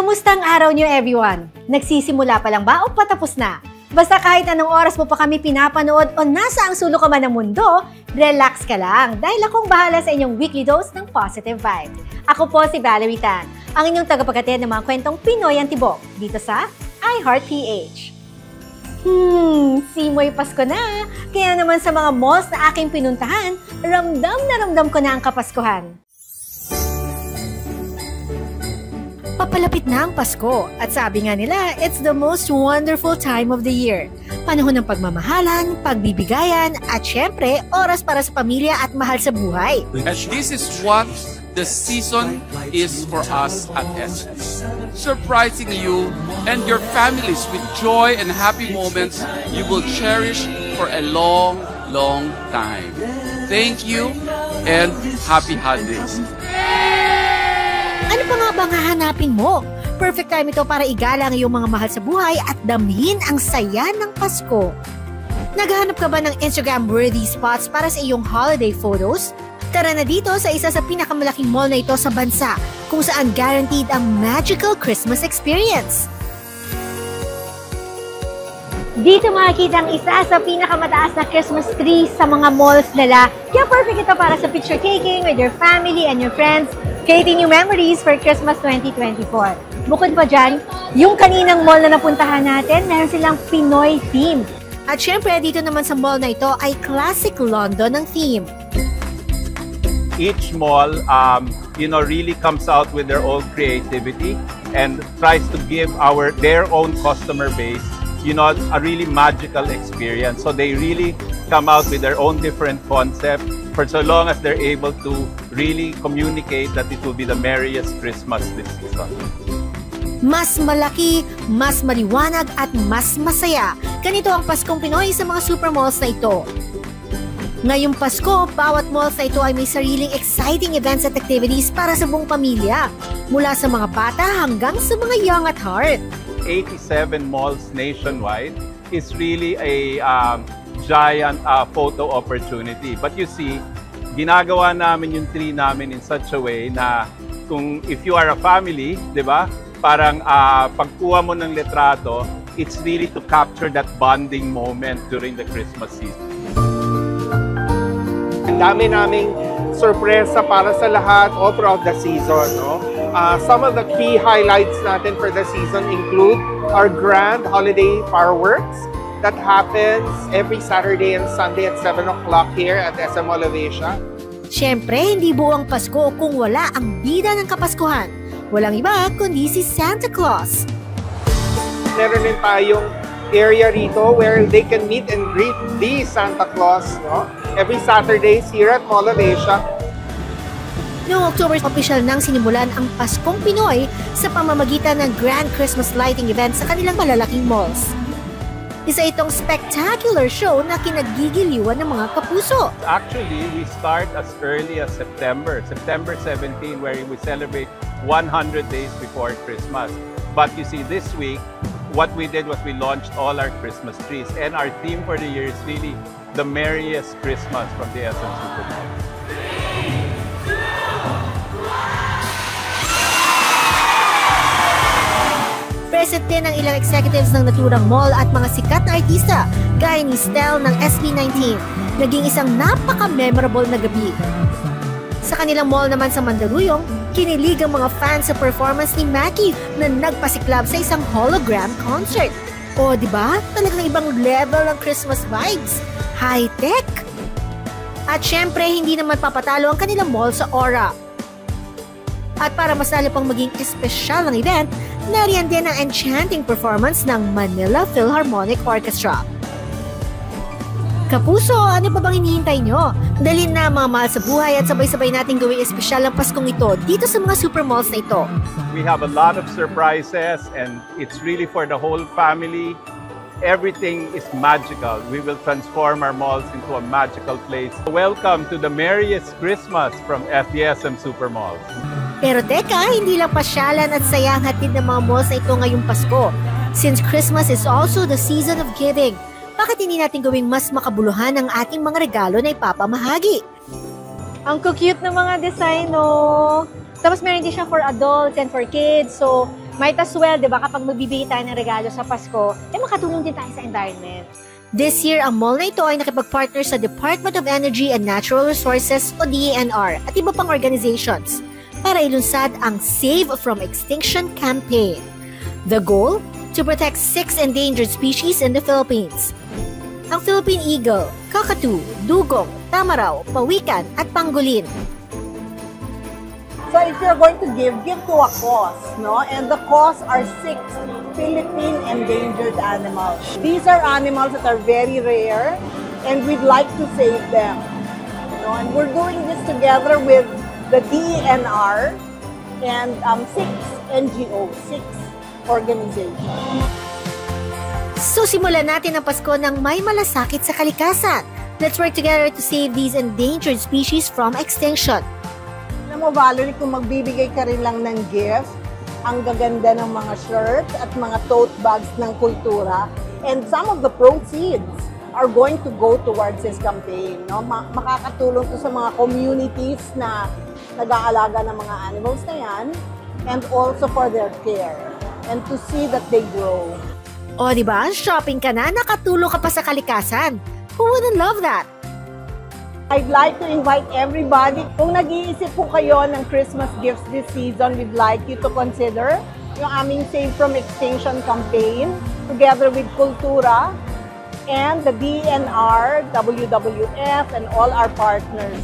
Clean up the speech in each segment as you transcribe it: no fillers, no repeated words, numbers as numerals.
Kamusta ang araw niyo, everyone? Nagsisimula pa lang ba o patapos na? Basta kahit anong oras mo pa kami pinapanood o nasa ang sulok ka man ng mundo, relax ka lang dahil akong bahala sa inyong weekly dose ng positive vibe. Ako po si Valerie Tan, ang inyong tagapaghatid ng mga kwentong Pinoy Antibok dito sa iHeartPH. Simoy Pasko na! Kaya naman sa mga malls na aking pinuntahan, ramdam ko na ang Kapaskuhan. Papalapit na ang Pasko at sabi nga nila, it's the most wonderful time of the year. Panahon ng pagmamahalan, pagbibigayan, at syempre, oras para sa pamilya at mahal sa buhay. And this is what the season is for us at Essence. Surprising you and your families with joy and happy moments you will cherish for a long, long time. Thank you and happy holidays. Ano pa nga bang hahanapin mo? Perfect time ito para igala ang iyong mga mahal sa buhay at damhin ang saya ng Pasko. Naghahanap ka ba ng Instagram-worthy spots para sa iyong holiday photos? Tara na dito sa isa sa pinakamalaking mall na ito sa bansa, kung saan guaranteed ang magical Christmas experience. Dito makikita ang isa sa pinakamataas na Christmas tree sa mga malls nila. Kaya perfect ito para sa picture taking with your family and your friends, creating new memories for Christmas 2024. Bukod pa dyan, yung kaninang mall na napuntahan natin, meron silang Pinoy theme. At syempre, dito naman sa mall na ito ay Classic London ang theme. Each mall, really comes out with their own creativity and tries to give their own customer base, a really magical experience. So they really come out with their own different concept for so long as they're able to really communicate that it will be the merriest Christmas this season. Mas malaki, mas maliwanag at mas masaya. Ganito ang Paskong Pinoy sa mga supermalls na ito. Ngayong Pasko, bawat malls na ito ay may sariling exciting events at activities para sa buong pamilya. Mula sa mga bata hanggang sa mga young at heart. 87 malls nationwide is really a giant photo opportunity. But you see, ginagawa namin yung tree namin in such a way na if you are a family, di ba? Parang pagkuha mo ng litrato, it's really to capture that bonding moment during the Christmas season. Ang dami naming sorpresa para sa lahat all throughout the season, no? Some of the key highlights natin for the season include our grand holiday fireworks that happens every Saturday and Sunday at 7 o'clock here at SM Mall of Asia. Siyempre, hindi buong Pasko kung wala ang bida ng Kapaskuhan. Walang iba kundi si Santa Claus. Meron din tayong area rito where they can meet and greet the Santa Claus, no? Every Saturdays here at Mall of Asia. Noong October, official nang sinimulan ang Paskong Pinoy sa pamamagitan ng Grand Christmas Lighting event sa kanilang malalaking malls. Isa itong spectacular show na kinagigiliwan ng mga kapuso. Actually, we start as early as September 17, where we celebrate 100 days before Christmas. But you see, this week, what we did was we launched all our Christmas trees. And our theme for the year is really the merriest Christmas from the Essence Supermall. Present din ang ilang executives ng naturang mall at mga sikat na artista gaya ni Stel ng SB19. Naging isang napaka-memorable na gabi. Sa kanilang mall naman sa Mandaluyong, kinilig ang mga fans sa performance ni Mackie na nagpasiklab sa isang hologram concert. O diba? Talagang ibang level ng Christmas vibes. High-tech! At syempre, hindi naman papatalo ang kanilang mall sa Aura. At para mas lalo pang maging espesyal ang event, nariyan din ang enchanting performance ng Manila Philharmonic Orchestra. Kapuso, ano pa bang hinihintay nyo? Dalhin na mga mahal sa buhay at sabay-sabay natin gawing espesyal ang Paskong ito dito sa mga supermalls na ito. We have a lot of surprises and it's really for the whole family. Everything is magical. We will transform our malls into a magical place. Welcome to the merriest Christmas from FDSM Supermalls. Pero teka, hindi lang pasyalan at saya ang hatid ng mga malls na ito ngayong Pasko. Since Christmas is also the season of giving, bakit hindi natin gawing mas makabuluhan ang ating mga regalo na ipapamahagi? Ang cute ng mga design, no? Tapos meron din siya for adults and for kids. So, Might as well, di ba, kapag magbibigay tayo ng regalo sa Pasko, makatulong din tayo sa environment. This year, ang mall na ito ay nakipag-partner sa Department of Energy and Natural Resources o DENR at iba pang organizations para ilunsad ang Save from Extinction campaign. The goal? To protect 6 endangered species in the Philippines. Ang Philippine Eagle, Kakatu, Dugong, Tamaraw, Pawikan at Pangolin. So if you're going to give to a cause, no? And the cause are 6 Philippine endangered animals. These are animals that are very rare, and we'd like to save them. You know? And we're doing this together with the DENR and 6 NGOs, 6 organizations. So simulan natin ang Pasko ng may malasakit sa kalikasan. Let's work together to save these endangered species from extinction. Alam mo, Valerie, kung magbibigay ka rin lang ng gift, ang gaganda ng mga shirts at mga tote bags ng kultura, and some of the proceeds are going to go towards this campaign. No? Makakatulong to sa mga communities na nag-aalaga ng mga animals na yan, and also for their care, and to see that they grow. O diba, shopping ka na, nakatulong ka pa sa kalikasan. Who wouldn't love that? I'd like to invite everybody, kung nag-iisip po kayo ng Christmas gifts this season, we'd like you to consider yung aming Save from Extinction campaign together with Kultura and the DENR, WWF, and all our partners.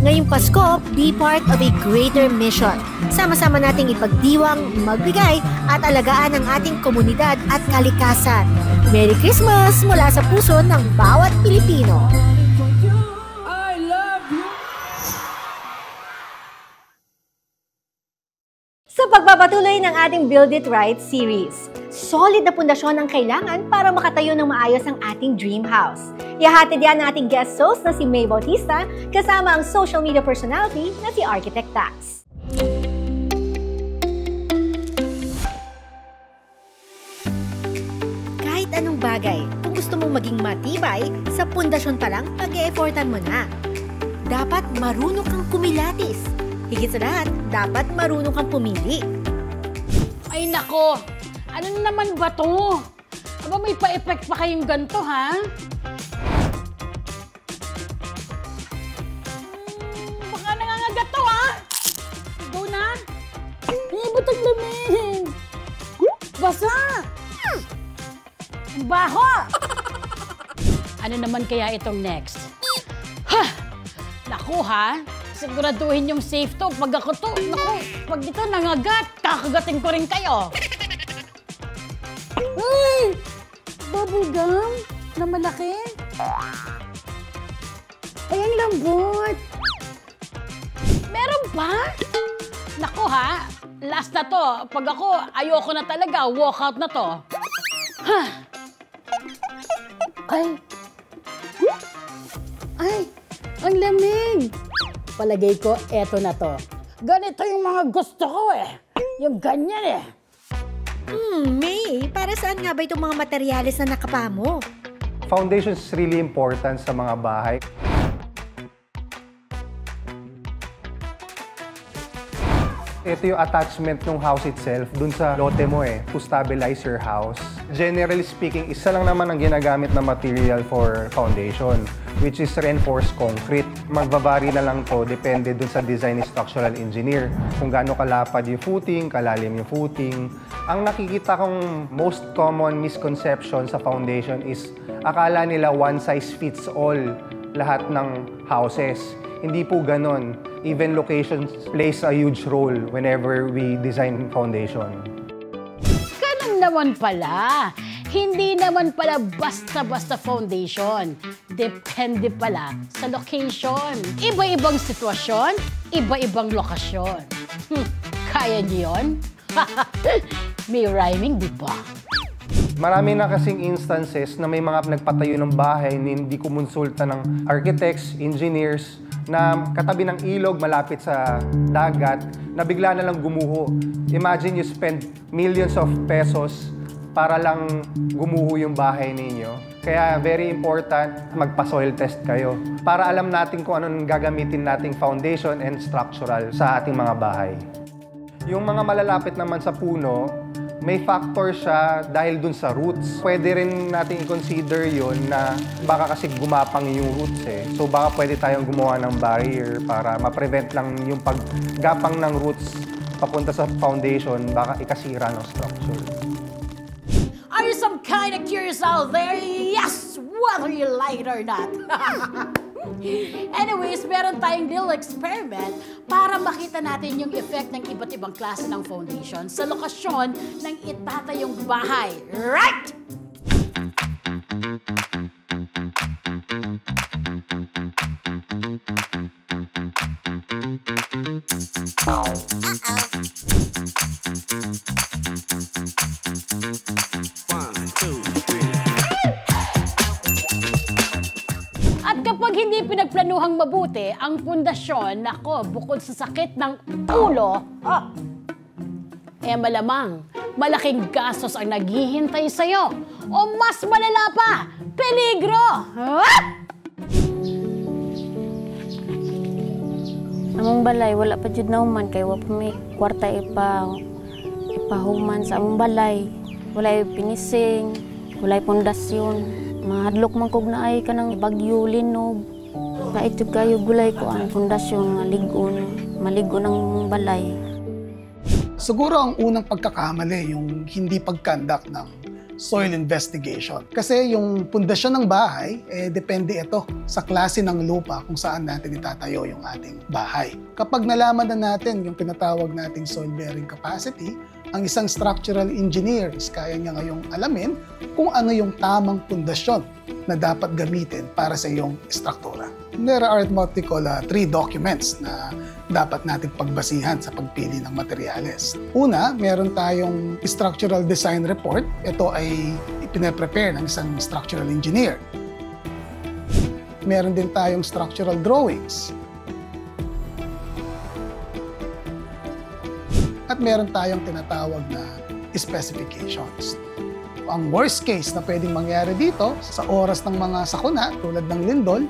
Ngayong Pasko, be part of a greater mission. Sama-sama nating ipagdiwang, magbigay at alagaan ang ating komunidad at kalikasan. Merry Christmas mula sa puso ng bawat Pilipino. I love you. Sa pagpapatuloy ng ating Build It Right series, solid na pundasyon ang kailangan para makatayo ng maayos ang ating dream house. Ihahatid yan ng ating guest host na si May Bautista kasama ang social media personality na si Architect Tax. Kahit anong bagay, kung gusto mong maging matibay, sa pundasyon pa lang, pag-e-effortan mo na. Dapat marunong kang kumilatis. Higit sa lahat, dapat marunong kang pumili. Ay nako, ano naman ba to? Aba, may pa-effect pa kayong ganito, ha? Baka nangangagat to, ha? Go na? Ibot ang lamig. Basa! Ang baho! Ano naman kaya itong next? Ha! Naku, ha? Siguraduhin yung safe to pag ako to. Naku, pag dito nangagat, kakagatin ko rin kayo. Ay! Bubble gum na malaki. Ay, ang lambot. Meron ba? Naku ha, last na to. Pag ako, ayoko na talaga, walkout na to. Ha! Ay! Ay! Ang lamig! Palagay ko, eto na to. Ganito yung mga gusto ko eh. Yung ganyan eh. May, para saan nga ba itong mga materyales na nakapa mo? Foundation is really important sa mga bahay. Ito yung attachment ng house itself dun sa lote mo to stabilize your house. Generally speaking, isa lang naman ang ginagamit na material for foundation, which is reinforced concrete. Magbabari na lang to, depende dun sa design ni structural engineer. Kung gaano kalapad yung footing, kalalim yung footing. Ang nakikita kong most common misconception sa foundation is akala nila one size fits all lahat ng houses. Hindi po ganon. Even location plays a huge role whenever we design foundation. Ganun naman pala. Hindi naman pala basta-basta foundation. Depende pala sa location. Iba-ibang sitwasyon, iba-ibang lokasyon. Kaya niyo yun? May rhyming, di ba? Marami na kasing instances na may mga nagpatayo ng bahay na hindi kumonsulta ng architects, engineers, na katabi ng ilog malapit sa dagat, na bigla na lang gumuho. Imagine you spend millions of pesos para lang gumuho yung bahay ninyo. Kaya very important, magpa-soil test kayo para alam natin kung anong gagamitin nating foundation and structural sa ating mga bahay. Yung mga malalapit naman sa puno, may factor siya dahil dun sa roots. Pwede rin natin i-consider yun na baka kasi gumapang yung roots eh. So baka pwede tayong gumawa ng barrier para ma-prevent lang yung paggapang ng roots papunta sa foundation, baka ikasira ng structure. Are you some kind of curious out there? Yes! Whether you like it or not. Anyways, meron tayong little experiment para makita natin yung effect ng iba't ibang klase ng foundation sa lokasyon ng itatayong bahay. Right? At kapag hindi pinagplanuhang mabuti ang pundasyon, nako, bukod sa sakit ng ulo, malamang malaking gastos ang naghihintay sa'yo. O mas malala pa, peligro! Among balay, wala pa jud na human kay wa pa may kwarta ipahuman sa among balay. Wala pinising, wala pundasyon. Mahadlok man kog naay kanang bagyo linog. Kaitog kayo gulay ko ang pundasyon nga ligon, maligo ng balay. Siguro ang unang pagkakamali yung hindi pag-conduct ng soil investigation. Kasi yung pundasyon ng bahay, depende ito sa klase ng lupa kung saan natin itatayo yung ating bahay. Kapag nalaman na natin yung tinatawag nating soil bearing capacity, ang isang structural engineer is kaya niya ngayong alamin kung ano yung tamang pundasyon na dapat gamitin para sa iyong struktura. There are what we call 3 documents na dapat natin pagbasihan sa pagpili ng materyales. Una, meron tayong structural design report. Ito ay ipine-prepare ng isang structural engineer. Meron din tayong structural drawings. At meron tayong tinatawag na specifications. Ang worst case na pwedeng mangyari dito, sa oras ng mga sakuna tulad ng lindol,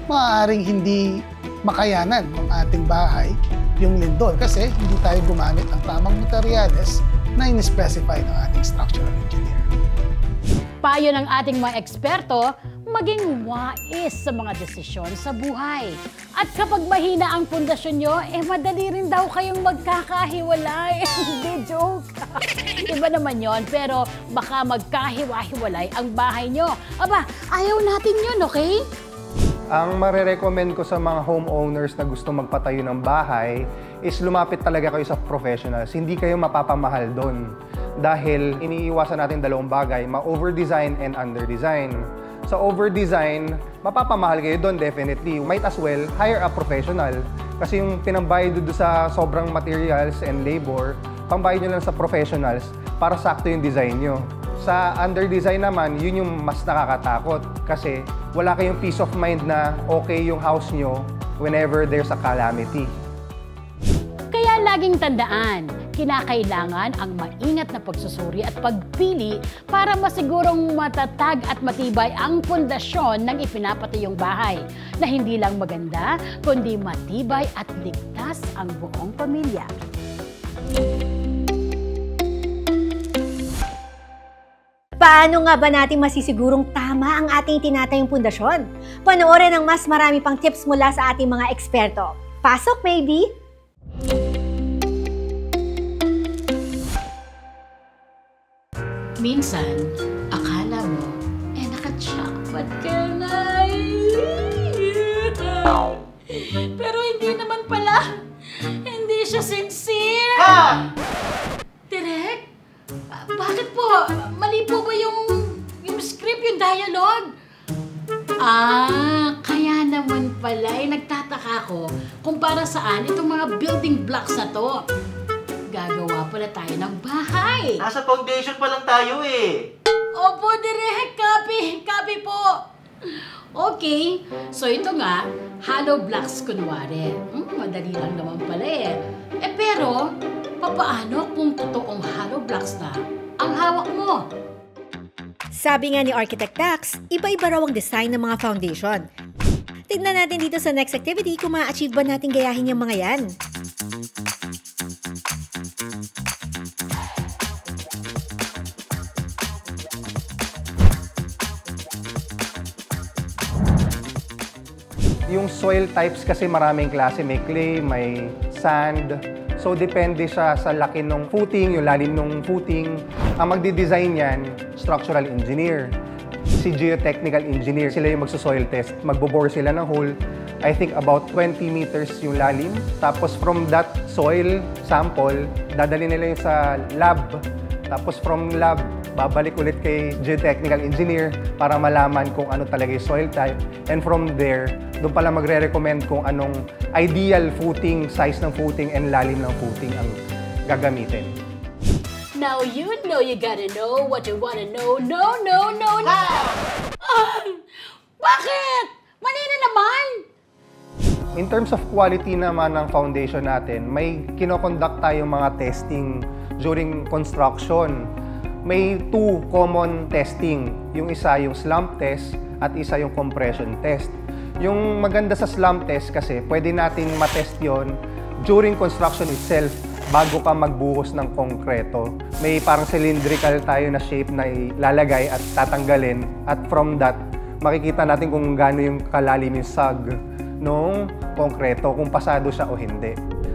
maaaring hindi makayanan ng ating bahay yung lindol kasi hindi tayo gumamit ng tamang materyales na in-specify ng ating structural engineer. Payo ng ating mga eksperto, maging wais sa mga desisyon sa buhay. At kapag mahina ang pundasyon nyo, madali rin daw kayong magkakahiwalay. Hindi, joke. Iba naman yon, pero baka magkahiwa-hiwalay ang bahay nyo. Aba, ayaw natin yun, okay? Ang marirecommend ko sa mga homeowners na gusto magpatayo ng bahay is lumapit talaga kayo sa professionals. Hindi kayo mapapamahal doon. Dahil iniiwasan natin dalawang bagay, ma-overdesign and underdesign. Sa overdesign, mapapamahal kayo doon definitely. Might as well hire a professional. Kasi yung pinambayad doon sa sobrang materials and labor, pambayad nyo lang sa professionals para sakto yung design nyo. Sa underdesign naman, yun yung mas nakakatakot. Kasi wala kayong peace of mind na okay yung house nyo whenever there's a calamity. Kaya laging tandaan, kinakailangan ang maingat na pagsusuri at pagpili para masigurong matatag at matibay ang pundasyon ng ipinapatayong bahay na hindi lang maganda, kundi matibay at ligtas ang buong pamilya. Paano nga ba natin masisigurong tama ang ating tinatayong pundasyon? Panoorin ang mas marami pang tips mula sa ating mga eksperto. Pasok, maybe! Minsan, akala mo, naka-jackpot ka na. Pero hindi naman pala. Hindi siya sincere. Direk? Bakit po? Mali po ba yung script, yung dialogue? Kaya naman pala, nagtataka ko kung para saan itong mga building blocks na to. Gagawa pala tayo ng bahay. Nasa foundation pa lang tayo eh. Opo, Direk. Copy po. Okay. So ito nga, hollow blocks kunwari. Madali lang naman pala eh. Pero, papaano kung totoong hollow blocks na ang hawak mo? Sabi nga ni Architect Tax, iba-iba raw ang design ng mga foundation. Tignan natin dito sa next activity kung ma-achieve ba natin gayahin yung mga yan. Yung soil types kasi maraming klase. May clay, may sand. So, depende siya sa laki ng footing, yung lalim ng footing. Ang magdi-design yan, structural engineer. Si geotechnical engineer, sila yung magso-soil test. Magbo-bore sila ng hole. I think about 20 meters yung lalim. Tapos from that soil sample, dadali nila yung sa lab. Tapos from lab, babalik ulit kay geotechnical engineer para malaman kung ano talaga yung soil type. And from there, doon pala magre-recommend kung anong ideal footing, size ng footing, and lalim ng footing ang gagamitin. Now you know you gotta know what you wanna know. No. Bakit? Mali na naman! In terms of quality naman ng foundation natin, may kinoconduct tayong mga testing during construction. May 2 common testing. Yung isa yung slump test at isa yung compression test. Yung maganda sa slump test kasi pwede natin matest yon during construction itself bago ka magbuhos ng konkreto. May parang cylindrical tayo na shape na ilalagay at tatanggalin. At from that, makikita natin kung gaano yung kalalim yung sag ng konkreto, kung pasado siya o hindi.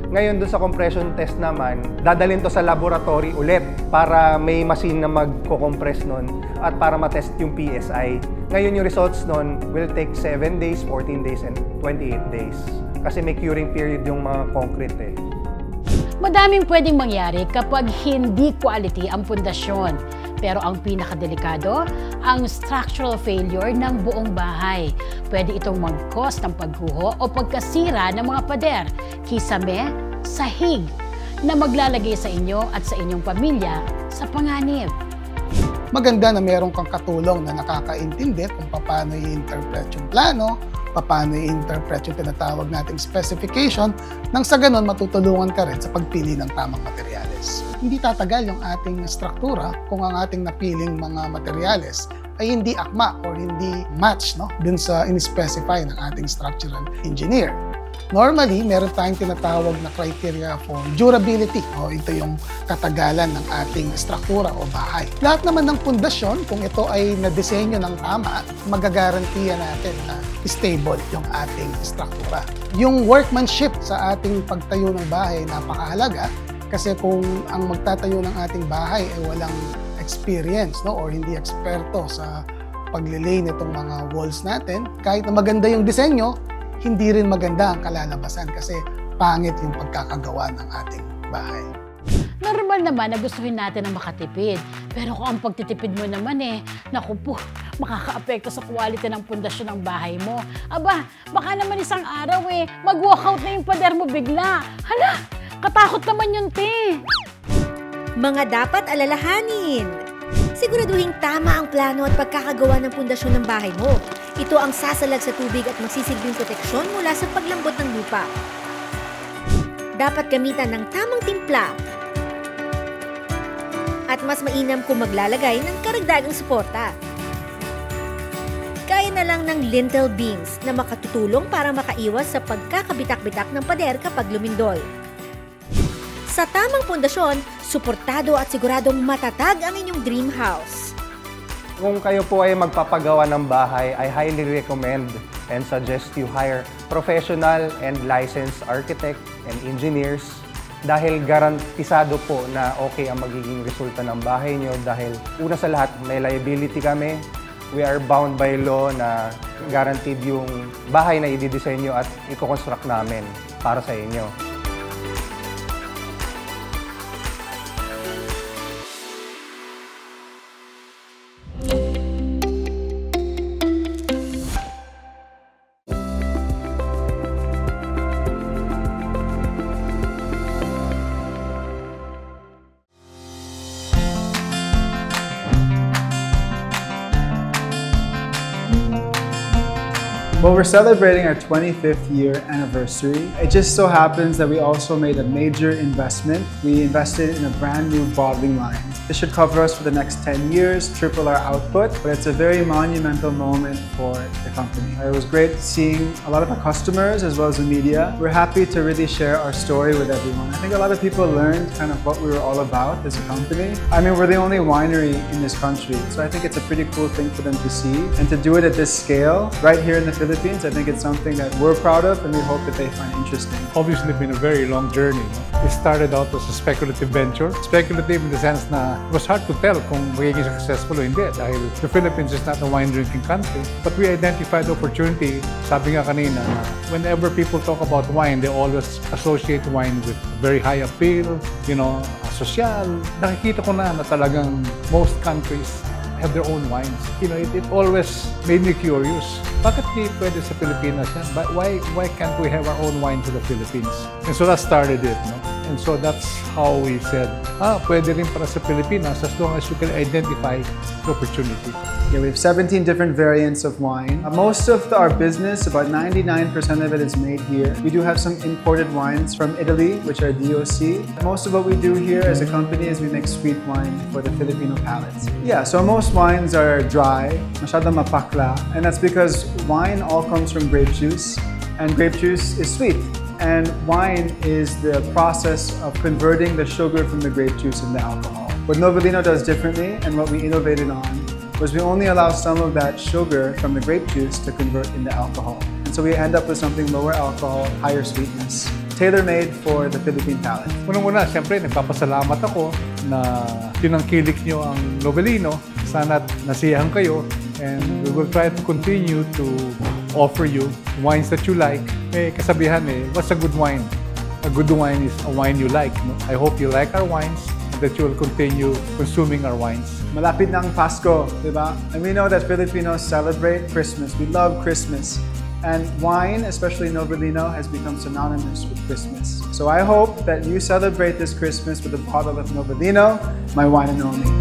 Ngayon, doon sa compression test naman, dadalhin to sa laboratory ulit para may machine na magko-compress nun at para matest yung PSI. Ngayon, yung results nun will take 7 days, 14 days, and 28 days. Kasi may curing period yung mga concrete eh. Madaming pwedeng mangyari kapag hindi quality ang pundasyon. Pero ang pinakadelikado, ang structural failure ng buong bahay. Pwede itong mag-cause ng pagguho o pagkasira ng mga pader, kisame, sahig, na maglalagay sa inyo at sa inyong pamilya sa panganib. Maganda na meron kang katulong na nakakaintindi kung paano i-interpret yung plano, paano i-interpret yung tinatawag nating specification, nang sa ganon matutulungan ka rin sa pagpili ng tamang materyales. Hindi tatagal yung ating struktura kung ang ating napiling mga materyales ay hindi akma or hindi match dun sa in-specify ng ating structural engineer. Normally, meron tayong tinatawag na criteria for durability. Ito yung katagalan ng ating struktura o bahay. Lahat naman ng pundasyon, kung ito ay na-disenyo ng tama, magagarantiya natin na stable yung ating struktura. Yung workmanship sa ating pagtayo ng bahay, napakahalaga. Kasi kung ang magtatayo ng ating bahay ay walang experience or hindi eksperto sa paglilay nitong mga walls natin, kahit na maganda yung disenyo, hindi rin maganda ang kalalabasan kasi pangit yung pagkakagawa ng ating bahay. Normal naman na gustuhin natin ang makatipid. Pero kung ang pagtitipid mo naman naku po, makaka-apekto sa quality ng pundasyon ng bahay mo. Aba, baka naman isang araw mag-walkout na yung pader mo bigla. Hala, katakot naman yun, te. Mga dapat alalahanin. Siguraduhin tama ang plano at pagkakagawa ng pundasyon ng bahay mo. Ito ang sasalag sa tubig at magsisilbing proteksyon mula sa paglambot ng lupa. Dapat gamitan ng tamang timpla. At mas mainam kung maglalagay ng karagdagang suporta. Kaya na lang ng lintel beams na makatutulong para makaiwas sa pagkakabitak-bitak ng pader kapag lumindol. Sa tamang pundasyon, suportado at siguradong matatag ang inyong dream house. Kung kayo po ay magpapagawa ng bahay, I highly recommend and suggest you hire professional and licensed architect and engineers dahil garantisado po na okay ang magiging resulta ng bahay nyo dahil una sa lahat, may liability kami. We are bound by law na guaranteed yung bahay na i-disenyo at i-construct namin para sa inyo. Well, we're celebrating our 25th year anniversary. It just so happens that we also made a major investment. We invested in a brand new bottling line. This should cover us for the next 10 years, triple our output, but it's a very monumental moment for the company. It was great seeing a lot of our customers as well as the media. We're happy to really share our story with everyone. I think a lot of people learned kind of what we were all about as a company. I mean, we're the only winery in this country, so I think it's a pretty cool thing for them to see. And to do it at this scale, right here in the Philippines, Philippines. I think it's something that we're proud of and we hope that they find interesting. Obviously, been a very long journey. No? It started out as a speculative venture. Speculative in the sense na it was hard to tell kung magiging successful o hindi dahil the Philippines is not a wine-drinking country. But we identified the opportunity. Sabi nga kanina, whenever people talk about wine, they always associate wine with very high appeal, social. Nakikita ko na talagang most countries have their own wines. It always made me curious. Bakit di pwede sa Pilipinas yan? Why can't we have our own wine to the Philippines? And so that started it, no? And so that's how we said, pwede rin para sa Pilipinas as long as you can identify the opportunity. Yeah, we have 17 different variants of wine. Most of our business, about 99% of it is made here. We do have some imported wines from Italy, which are DOC. Most of what we do here as a company is we make sweet wine for the Filipino palates. Yeah, so most wines are dry, masyadong mapakla, and that's because wine all comes from grape juice, and grape juice is sweet. And wine is the process of converting the sugar from the grape juice into alcohol. What Novellino does differently, and what we innovated on, was we only allow some of that sugar from the grape juice to convert into alcohol. And so we end up with something lower alcohol, higher sweetness, tailor-made for the Philippine palate. Unang-una, siyempre, nagpapasalamat ako na tinangkilik nyo ang Novellino. Sana't nasiyahan kayo, and we will try to continue to offer you wines that you like. Kasabihan what's a good wine? A good wine is a wine you like. No? I hope you like our wines, that you will continue consuming our wines. Malapit na ang Pasko, di ba? And we know that Filipinos celebrate Christmas. We love Christmas. And wine, especially Novellino, has become synonymous with Christmas. So I hope that you celebrate this Christmas with a bottle of Novellino, my wine and only.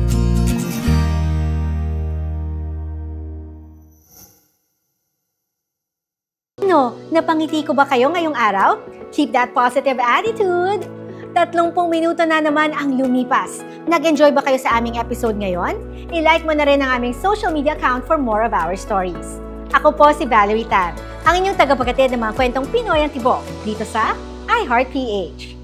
Napangiti ko ba kayo ngayong araw? Keep that positive attitude! 30 minuto na naman ang lumipas. Nag-enjoy ba kayo sa aming episode ngayon? I-like mo na rin ang aming social media account for more of our stories. Ako po si Valerie Tan, ang inyong tagapaghatid ng mga kwentong Pinoy ang tibok dito sa iHeart PH.